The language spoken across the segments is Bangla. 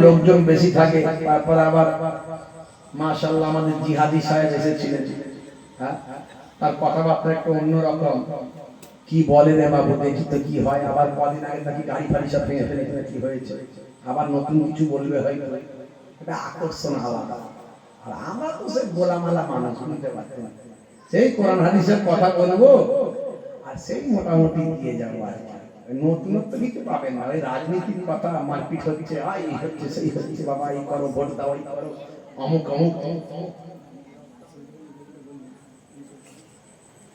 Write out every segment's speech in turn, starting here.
লোকজন বেশি থাকে। তারপর আবার মাশাআল্লাহ আমাদের জিহাদি সাহেব এসেছিলেন, হ্যাঁ, তার কথাবার্তা একটু অন্যরকম। কি বলে রে বাবু, দেখি তো কি হয়। আবার কদিন আগে নাকি গাড়ি ফাড়ি সব ভেঙে ফেলে কি হয়েছে, আবার নতুন কিছু বলবে হয়তো। এটা আকর্ষণ আলাদা। আর আমরা তো সে গোলামালা মানুষ, বুঝতে পারছেন, সেই কোরআন হাদিসের কথা বলবো আর সেই মোটামুটি দিয়ে যাবো। আর নতুনত্ব কিছু পাবেন না। ওই রাজনীতির কথা, মারপিট হচ্ছে, এই হচ্ছে সেই হচ্ছে, বাবা এই করো, ভোট দাও, এই করো, অমুক অমুক অমুক,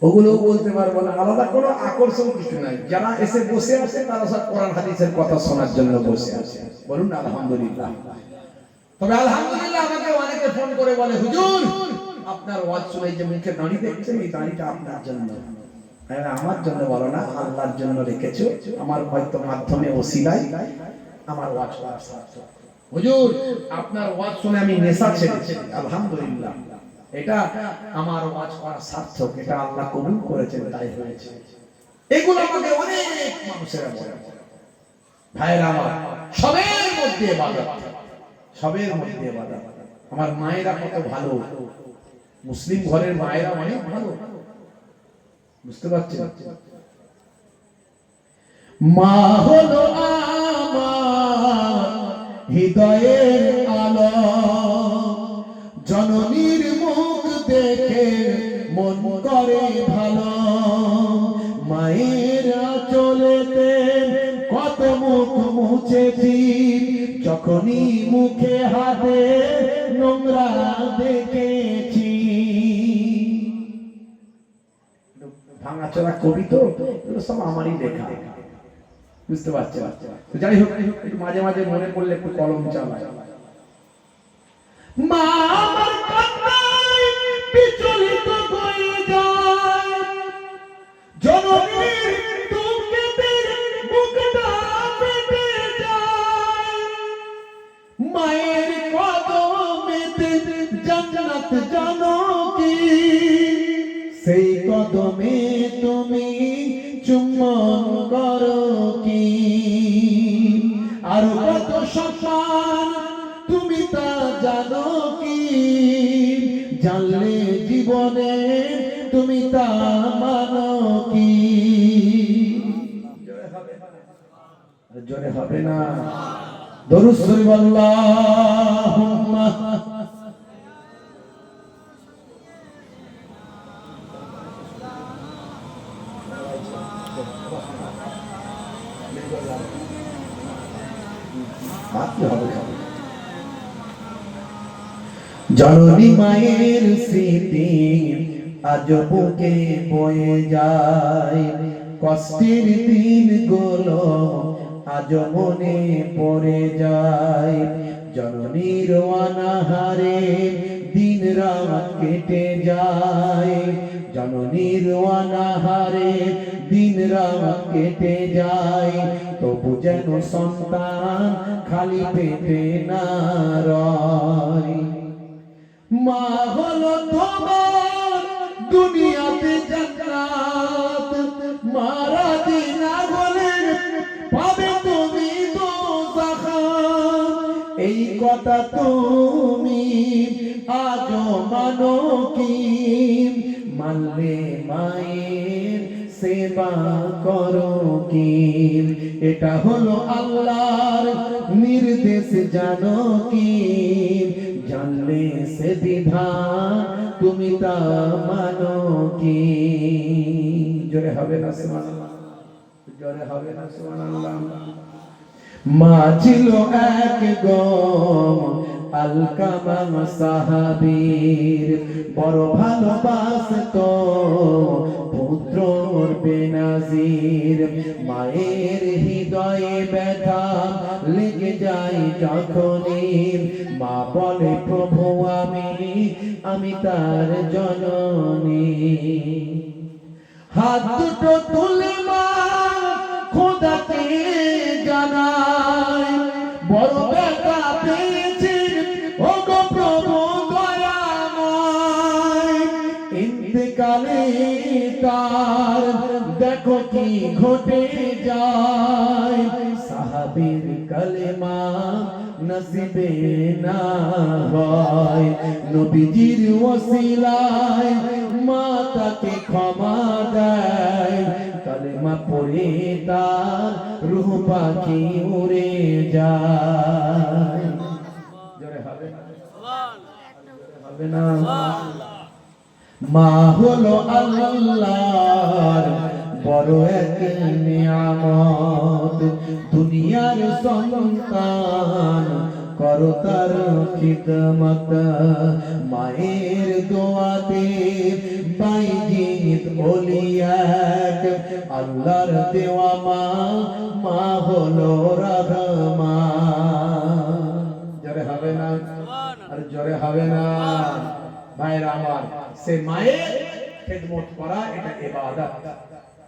ওগুলো বলতে পারবো না। আলাদা কোনো আকর্ষণ কিছু নাই। যারা এসে বসে আছে তারা সব কোরআন হাদিসের কথা শোনার জন্য বসে আছে। বলুন আলহামদুলিল্লাহ। তবে আলহামদুলিল্লাহ আমাকে অনেকে ফোন করে বলে, হুজুর আপনার ওয়াজ শুনে যে মুখে দাড়ি দেখছেন, এই দাড়িটা আপনার জন্য। আমার জন্য বলো না, আল্লাহর জন্য রেখেছো। আমার হয়তো মাধ্যমে ওসিলাই আমার ওয়াজ করা সার্থক। হুজুর আপনার ওয়াজ শুনে আমি নেশা ছেড়েছি, আলহামদুলিল্লাহ, এটা আমার ওয়াজ করা সার্থক, এটা আল্লাহ কবুল করেছেন, তাই হয়েছে। এগুলো আমাকে অনেক মানুষেরা বলে। ভাইরা আমার, সবের মধ্যে ইবাদত, সবের মধ্যে ইবাদত। আমার মায়েরা কত ভালো, মুসলিম ঘরের মায়েরা অনেক ভালো, বুঝতে পারছেন। মা হলো আমার হৃদয়ের আলো, জননীর মুখ দেখে মন করে ভালো। মায়ের চলেতে কত মুখ মুছেছি, যখনই মুখে হাতে নোংরা দেখেছি। ভাঙাচোরা কবি তো, এগুলো সব আমারই লেখা, বুঝতে পারছেন। যাই হোক, একটু মাঝে মাঝে মনে পড়লে একটু কলম চালাই। মা আমার কান্নায় বিচলিত হয়ে যায়, জননীর দুঃখেতে বুকটা ফেটে যায়। মায়ের কদমেতে জান্নাত জানো কি, সেই কদমে তুমি চুম্বন করো কি। আর কত সম্মান তুমি তা জানো কি, জানলে জীবনে তুমি তা মানো কি। জোরে হবে না? দরুদ শরীফ আল্লাহুম্মা। জননী মায়ের স্মৃতি আজ বুকে বয়ে যায়, কষ্টের দিনগুলো আজ মনে পড়ে যায়। জননীর অনাহারে দিন রাত কেটে যায়, জননীর অনাহারে দিন রাত কেটে যায়। তবু যেন সন্তান খালি পেটে না রয়। মা হলো তোমার দুনিয়াতে জান্নাত, মারা দিনা হলে পাবে তুমি দোজাখাত। এই কথা তুমি আজও মানো কি, মানলে মায়ের সেবা করো কি। এটা হলো আল্লাহর নির্দেশ জানো কি, জানলে সে বিধান তুমি তা মানো কি। জোরে হবে না সুবহানাল্লাহ, জোরে হবে না সুবহানাল্লাহ। মা ছিল এক গম আলকামা সাহাবীর, বড় ভালোবাসতো পুত্রর বেনাজির। মায়ের হৃদয়ে ব্যথা লেগে যায় যখনই, মা বলে প্রভু আমি তার জননী। হাত দুটো তুলে মা খোদাকে জানায়, বড় ব্যথা পেয়েছে ওগো প্রভু দয়াময়। ইন্তেকালে তার দেখো কি ঘটে যায়, সাহাবীর কালেমা নসিবে না হয়, নবীজির ওসিলায় মা তাকে ক্ষমা দেয়, কালেমা পড়ে তার রূহ পাখি উড়ে যায়। জোরে হবে না? হবে না? মা হলো আল্লাহর বড় এক নিয়ামত, দুনিয়ার সন্তান করো তার খিদমত, মায়ের দোয়াতে বাইজিত ওলিয়াত, আল্লাহর দেওয়া মা, মা হলো রহমান। জোরে হবে না? আর জোরে হবে না? ভাইরা আমার, সে মায়ের খেদমত করা এটা ইবাদত,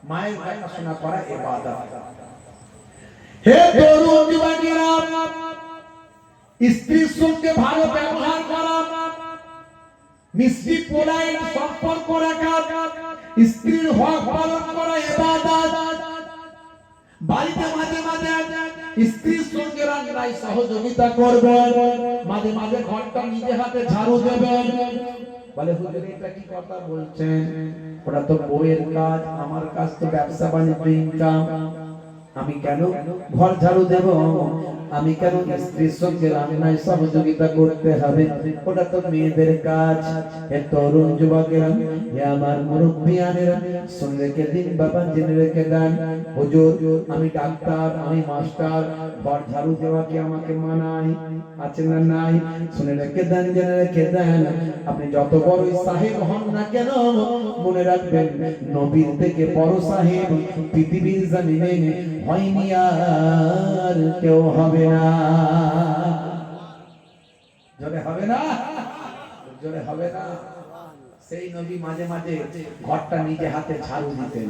মায়ের দেখাশোনা করা ইবাদত। হে তরুণ যুবকেরা, স্ত্রীর সঙ্গে ভালো ব্যবহার করা, মিষ্টি পোলাইন সম্পর্ক রাখা, স্ত্রীর হক পালন করা ইবাদত। বাড়িতে মাঝে মাঝে স্ত্রীর সঙ্গে রান্নায় সহযোগিতা করবেন, মাঝে মাঝে ঘরটা নিজে হাতে ঝাড়ু দেবেন। বলে হুজুর এটা কি কথা বলছেন? ওটা তো বউয়ের কাজ, আমার কাজ তো ব্যবসা বাণিজ্য ইনকাম, আমি কেন ঘর ঝাড়ু দেব? আমি কেন স্ত্রীর সঙ্গে রান্নায় সহযোগিতা করতে হবে? ওটা তো মেয়েদের কাজ। হে তরুণ যুবকেরা, হে আমার মুরব্বিয়ানেরা, শুনে রেখে দিন বাবা, জেনে রেখে দেন। হুজুর আমি ডাক্তার, আমি মাস্টার, ঘর ঝাড়ু দেওয়া কি আমাকে মানায়? আছে না নাই? শুনে রেখে দেন, জেনে রেখে দেন। আপনি যত বড়ই সাহেব হন না কেন, মনে রাখবেন নবীর থেকে বড় সাহেব পৃথিবীর জমিনে হয়নি, আর কেউ হবে না। জোরে হবে না? জোরে হবে না? সেই নবী মাঝে মাঝে ঘরটা নিজে হাতে ঝাড়ু দিতেন,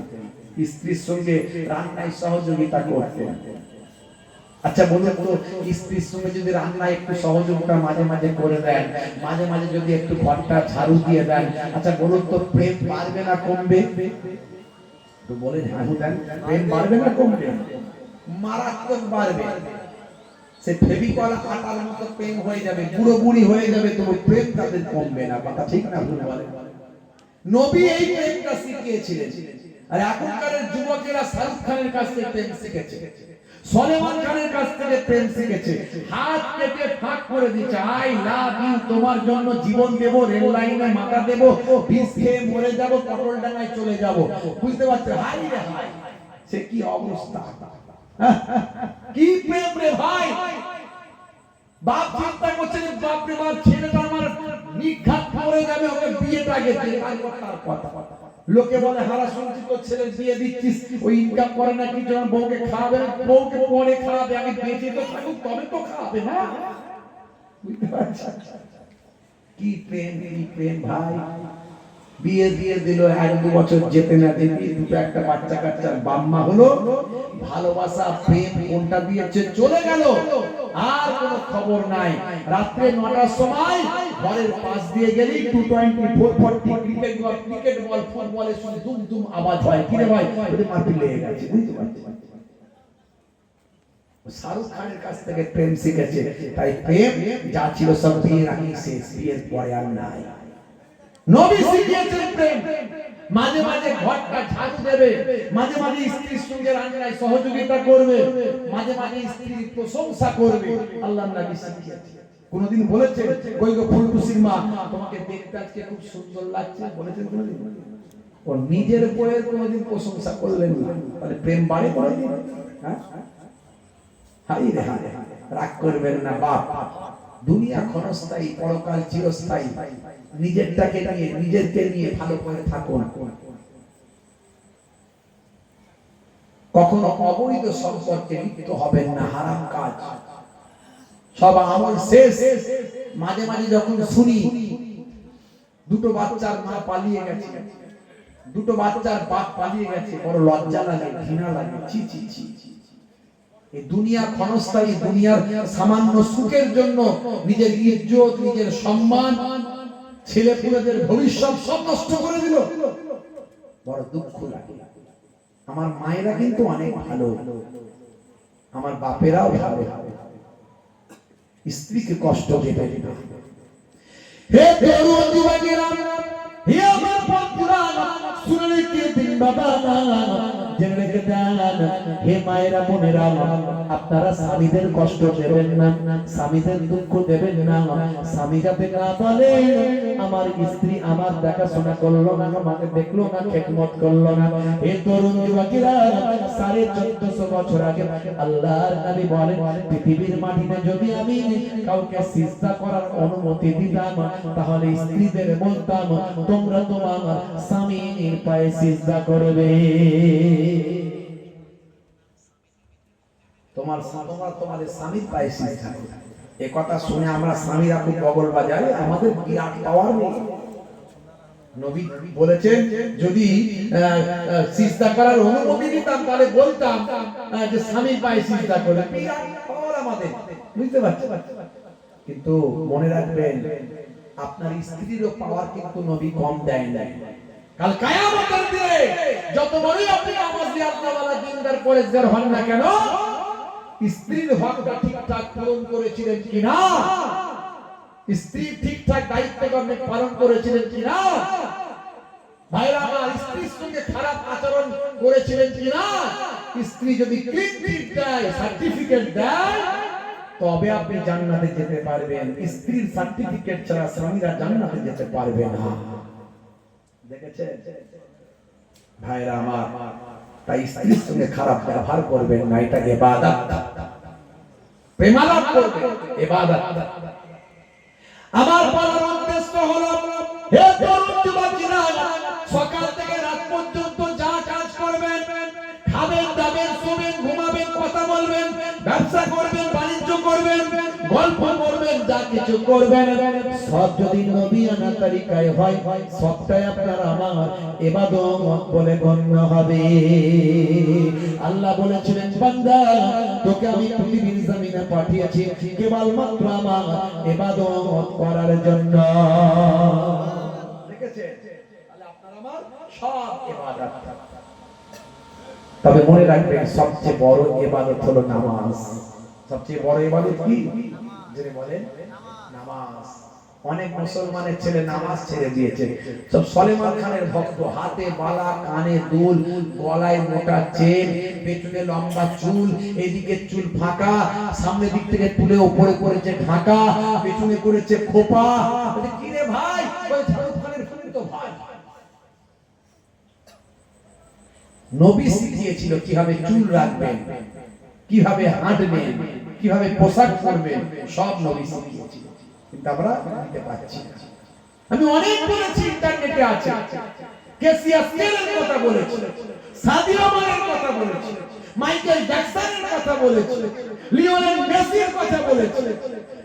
স্ত্রীর সঙ্গে রান্নায় সহযোগিতা করতেন। আচ্ছা বলুন তো, স্ত্রীর সঙ্গে যদি রান্নায় একটু সহযোগিতা মাঝে মাঝে করে দেন, মাঝে মাঝে যদি একটু ঘরটা ঝাড়ু দিয়ে দেন, আচ্ছা বলুন তো প্রেম বাড়বে না কমবে? তো বলে ঝাড়ু দেন, প্রেম বাড়বে না কমবে? মারাত্মক বাড়বে। সে ফেভিকল আটার মতো প্রেম হয়ে যাবে, বুড়ো বুড়ি হয়ে যাবে, তবু প্রেম তাদের কমবে না। কথা ঠিক না ভুল বলে? নবী এই প্রেমটা শিখিয়েছিলেন। আর এখনকার যুবকেরা শাহরুখ খানের কাছ থেকে প্রেম শিখেছে, সলমান খানের কাছ থেকে প্রেম শিখেছে, হাত কেটে ফাঁক করে দিচ্ছে, আই লাভ ইউ, তোমার জন্য জীবন দেব, রেল লাইনে মাথা দেব, বিষ খেয়ে মরে যাব, পটল ডাঙায় চলে যাব। বুঝতে পারছো? হাই রে হাই, সে কি অবস্থা, কি প্রেম রে ভাই! বাপ চিন্তা করছে যে বাপ রে বাপ, ছেলেটা আমার নিঘাত মরে যাবে, ওকে বিয়েটাকে দিয়ে তার কথা। লোকে বলে হারা শুনছি তো ছেলে বিয়ে দিচ্ছিস, ওই ইনকাম করে না কি জন্য বউকে খাওয়াবে? বউকে পরে খাওয়াবে, আগে বেঁচে তো থাকুক তবে তো খাওয়াবে না। বুঝতে পারছেন কি প্রেম, কি প্রেম ভাই! বিয়ে দিয়ে দিল, 1-2 বছর যেতে না যেতে দুটো একটা বাচ্চা কাচ্চার বাম্মা হলো, ভালোবাসা প্রেম কোনটা দিয়েছে চলে গেল, আর কোনো খবর নাই। রাত্রে 9টার সময় ঘরের পাশ দিয়ে গেলেই 220-440 ক্রিকেট বল ফুটবলে শুনে দুম দুম আওয়াজ হয়। কি রে ভাই? ওদের মারপিট লেগে গেছে। বুঝতে পারছেন? শাহরুখ খানের কাছ থেকে প্রেম শিখেছে, তাই প্রেম যা ছিল সব বিয়ের আগে শেষ, বিয়ের পরে আর নাই। নবী শিখিয়েছেন প্রেম, মাঝে মাঝে ঘরটা ঝাড়ু দেবে, মাঝে মাঝে স্ত্রীর সঙ্গে রান্নায় সহযোগিতা করবে, মাঝে মাঝে স্ত্রীর প্রশংসা করবে। আল্লাহর নবী শিখিয়েছেন। কোনদিন বলেছেন কই গো ফুলটুসির মা, তোমাকে দেখতে আজকে খুব সুন্দর লাগছে? বলেছেন কোনদিন? ও নিজের বউয়ের কোনদিন প্রশংসা করলেন না, তাহলে প্রেম বাড়ে কোনদিন? হ্যাঁ, হাই রে হাই, রাগ করবেন না বাপ। দুনিয়া ক্ষণস্থায়ী, পরকাল চিরস্থায়ী। নিজেরটাকে নিয়ে, নিজেরকে নিয়ে ভালো করে থাকুন। কখনো অবৈধ সম্পর্কে লিপ্ত হবেন না, হারাম কাজ। সব আমল শেষ। মাঝে মাঝে যখন শুনি দুটো বাচ্চার মা পালিয়ে গেছে, দুটো বাচ্চার বাপ পালিয়ে গেছে, বড় লজ্জা লাগে, ঘৃণা লাগে। ছি ছি ছি। এই দুনিয়া ক্ষণস্থায়ী, দুনিয়ার সামান্য সুখের জন্য নিজের ইজ্জত, নিজের সম্মান, ছেলে পুলেদের ভবিষ্যৎ সব নষ্ট করে দিল। বড় দুঃখ লাগে। আমার মায়েরা কিন্তু অনেক ভালো, আমার বাপেরাও ভালো, স্ত্রীকে কষ্ট দেবেন না। হে তরুণ যুবকেরা, হে আমার বন্ধুরা, শুনে রেখে দিন বাবা, জেনে রেখে দেন। হে মায়েরা, বোনেরা, আপনারা স্বামীদের কষ্ট দেবেন না, স্বামীদের দুঃখ দেবেন না। স্বামী যাতে না বলে আমার স্ত্রী আমার দেখাশোনা করলো না, আমাকে দেখলো না, খেদমত করলো না। হে তরুণ যুবকেরা, 1450 বছর আগে আল্লাহর নবী বলেন, পৃথিবীর মাটিতে যদি আমি কাউকে সিজদা করার অনুমতি দিতাম, তাহলে স্ত্রীদের বলতাম তোমরা তোমার স্বামীর পায়ে সিজদা করবে। তোমাদের স্বামীর পায়ে সিজদা করবে। এই কথা শুনে আমরা স্বামীরা খুব বগল বাজাই, আমাদের বিরাট পাওয়ার নেই। নবী বলেছেন যদি সিজদা করার অনুমতি দিতাম তাহলে বলতাম যে স্বামীর পায়ে সিজদা করবে। বিরাট পাওয়ার আমাদের, বুঝতে পারছেন? কিন্তু মনে রাখবেন, আপনার স্ত্রীরও পাওয়ার কিন্তু নবী কম দেয় না। কাল কিয়ামতের দিনে যত বড়ই আপনি নামাজি আল্লাহওয়ালা দিনদার পরেজগার হন না কেন, স্ত্রীর হকটা ঠিকঠাক পূরণ করেছিলেন কিনা, স্ত্রীর ঠিকঠাক দায়িত্বকর্মে পালন করেছিলেন কিনা, ভাইরা আমার স্ত্রীর সঙ্গে খারাপ আচরণ করেছিলেন কিনা, স্ত্রী যদি ক্লিন চিট দেয়, সার্টিফিকেট দেয়, তবে আপনি জান্নাতে যেতে পারবেন। স্ত্রীর সার্টিফিকেট ছাড়া স্বামীরা জান্নাতে যেতে পারবে না। দেখেছেন ভাইরা আমার? তাই স্ত্রীর সঙ্গে খারাপ ব্যবহার করবেন না, এটা ইবাদত। প্রেমালাপ করবেন, ইবাদত। আমার বলার উদ্দেশ্য হলো, হে তরুণ যুবকেরা, সকাল থেকে রাত পর্যন্ত যা কাজ করবেন, খাবেন, দাবেন, শোবেন, ঘুমাবেন, কথা বলবেন, ব্যবসা করবেন, বাণিজ্য করবেন, গল্প করবেন, যা কিছু করবেন, সব যদি নবীয়ানা তরিকায় হয়, সবটাই আপনার আমার ইবাদত বলে গণ্য হবে। আল্লাহ বলেছিলেন, বান্দা তোকে আমি পৃথিবীর জমিনে পাঠিয়েছি কেবলমাত্র আমার ইবাদত করার জন্য। দেখেছেন? তাহলে আপনার আমার সব ইবাদত। তবে মনে রাখবেন, সবচেয়ে বড় ইবাদত হলো নামাজ। সবচেয়ে বড় ইবাদত কি? যিনি বলেন নামাজ। অনেক মুসলমানের ছেলে নামাজ ছেড়ে দিয়েছে। সব সলেমান খানের ভক্ত, হাতে বালা, কানে দুল, গলায় মোটা চেন, পেছনে লম্বা চুল, এদিকে চুল ফাঁকা, সামনের দিক থেকে তুলে উপরে করেছে ঢাকা, পেছনে করেছে খোপা। কি রে ভাই? ওই শাহরুখ খানের ফিল্ম তো ভাই। নবী শিখিয়েছিল কিভাবে চুল রাখবেন, কিভাবে হাঁটবেন, কিভাবে পোশাক পরবেন, সব নবী শিখিয়েছিল। কিন্তু আমরা নিতে পারছি না। আমি অনেক বলেছি, ইন্টারনেটে আছে, কেসিয়া স্টেলের কথা বলেছি, সাদিয়া মানের কথা বলেছি, মাইকেল জ্যাকসনের কথা বলেছি, লিওনেল মেসির কথা বলেছি।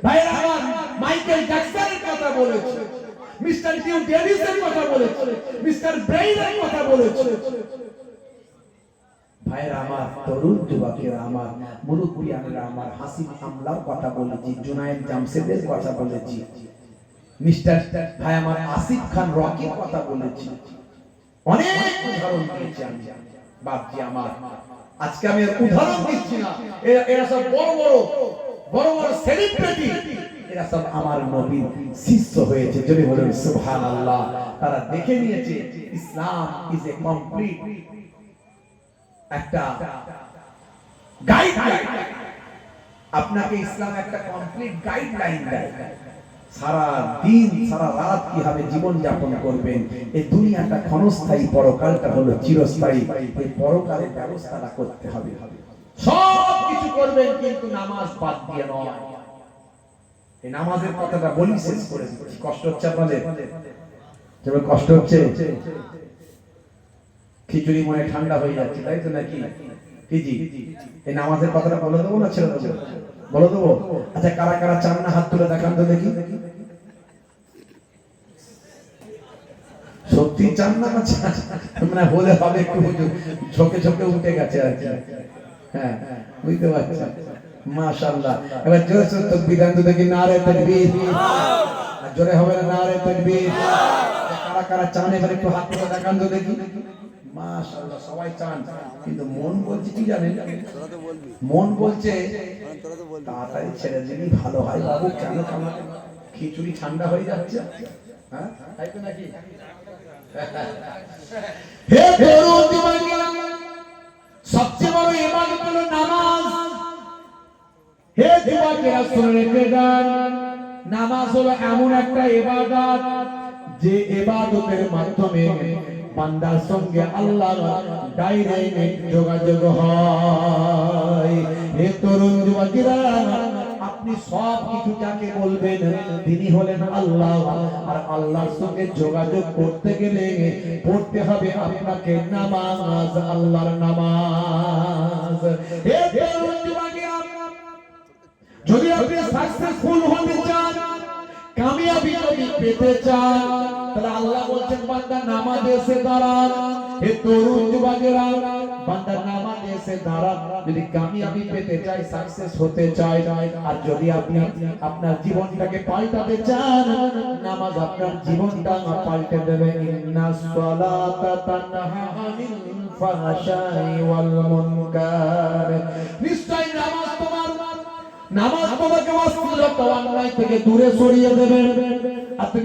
ভাইরা আমার, মাইকেল জ্যাকসনের কথা বলেছি, মিস্টার ডিউ ডেভিসের কথা বলেছি, মিস্টার ব্রেইনের কথা বলেছি। ভাইরা আমার, তরুণ যুবকেরা আমার, মুরব্বিয়ানেরা আমার, হাসিব আমলার কথা বলেছি, জুনায়েদ জামশেদের কথা বলেছি, মিস্টার ভাই আমার আসিফ খান রকির কথা বলেছি। অনেক উদাহরণ দিয়েছি আমি বাপজি আমার। আজকে আমি উদাহরণ দিচ্ছি না, এরা সব বড় বড় সেলিব্রিটি, এরা সব আমার নবীর শিষ্য হয়েছে। যদি বলেন সুবহানাল্লাহ। তারা দেখে নিয়েছে ইসলাম ইজ এ কমপ্লিট একটা গাইডলাইন। আপনাকে ইসলাম একটা কমপ্লিট গাইডলাইন দেয়। সারা দিন সারা রাত কিভাবে জীবন যাপন করবেন। এই দুনিয়াটা ক্ষণস্থায়ী, পরকালটা হলো চিরস্থায়ী। এই পরকালের ব্যবস্থাটা করতে হবে। সব কিছু করবেন, কিন্তু নামাজ বাদ দিয়ে নয়। এই নামাজের কথাটা বলি, শেষ করে দিচ্ছি। কষ্ট হচ্ছে আপনাদের? যেমন কষ্ট হচ্ছে, খিচুড়ি মনে ঠান্ডা হয়ে যাচ্ছে, তাই তো নাকি? জি, এই নামাজের কথাটা বলে দেবো না ছেড়ে দেবো? বলে দেবো। আচ্ছা, কারা কারা চান না হাত তুলে দেখান তো দেখি। সত্যি চান না? মানে বলে হবে একটু ঝোঁকে ঝোঁকে উঠে গেছে আর কি। হ্যাঁ, বুঝতে পারছি। মাশাআল্লাহ। এবার জোরে জোরে তাকবীর দেন তো দেখি। নারে তাকবীর। আর জোরে হবে না? নারে তাকবীর। কারা কারা চান এবার একটু হাত তুলে দেখান তো দেখি। মাশাআল্লাহ সবাই চান, কিন্তু মন বলছে কি জানেন, মন বলছে তাড়াতাড়ি ছেড়ে দিলেই ভালো হয় বাবু, কেন কামাতে, খিচুড়ি ঠান্ডা হয়ে যাচ্ছে। হ্যাঁ তাই তো নাকি? হে তরুণ যুবকেরা, সবচেয়ে বড় ইবাদত হলো নামাজ। হে যুবকেরা শুনে রেখে যান, নামাজ হলো এমন একটা ইবাদত যে ইবাদতের মাধ্যমে বান্দার সঙ্গে আল্লাহর ডাইরেক্ট যোগাযোগ হয়। হে তরুণ যুবকেরা, আপনি সব কিছু যাকে বলবেন তিনি হলেন আল্লাহ, আর আল্লাহর সঙ্গে যোগাযোগ করতে গেলে পড়তে হবে আপনাকে নামাজ, আল্লাহর নামাজ। হে তরুণ যুবকেরা, যদি আপনি সাকসেসফুল হতে চান, কামিয়াবি যদি পেতে চান, তাহলে আল্লাহ বলছেন বান্দা নামাজে এসে দাঁড়ান। হে তরুণ যুবকেরা, বান্দা নামাজে এসে দাঁড়ান যদি কামিয়াবি পেতে চাই, সাকসেস হতে চাই। আর যদি আপনি আপনার জীবনটাকে পাল্টাতে চান, নামাজ আপনার জীবনটা পাল্টে দেবে। ইন্নাস সালাতা তানহা আনিল ফাহশাই ওয়াল মুনকার, নিশ্চয় নামাজ তোমাকে অশ্লীলতা অন্যায় থেকে দূরে সরিয়ে দেবে।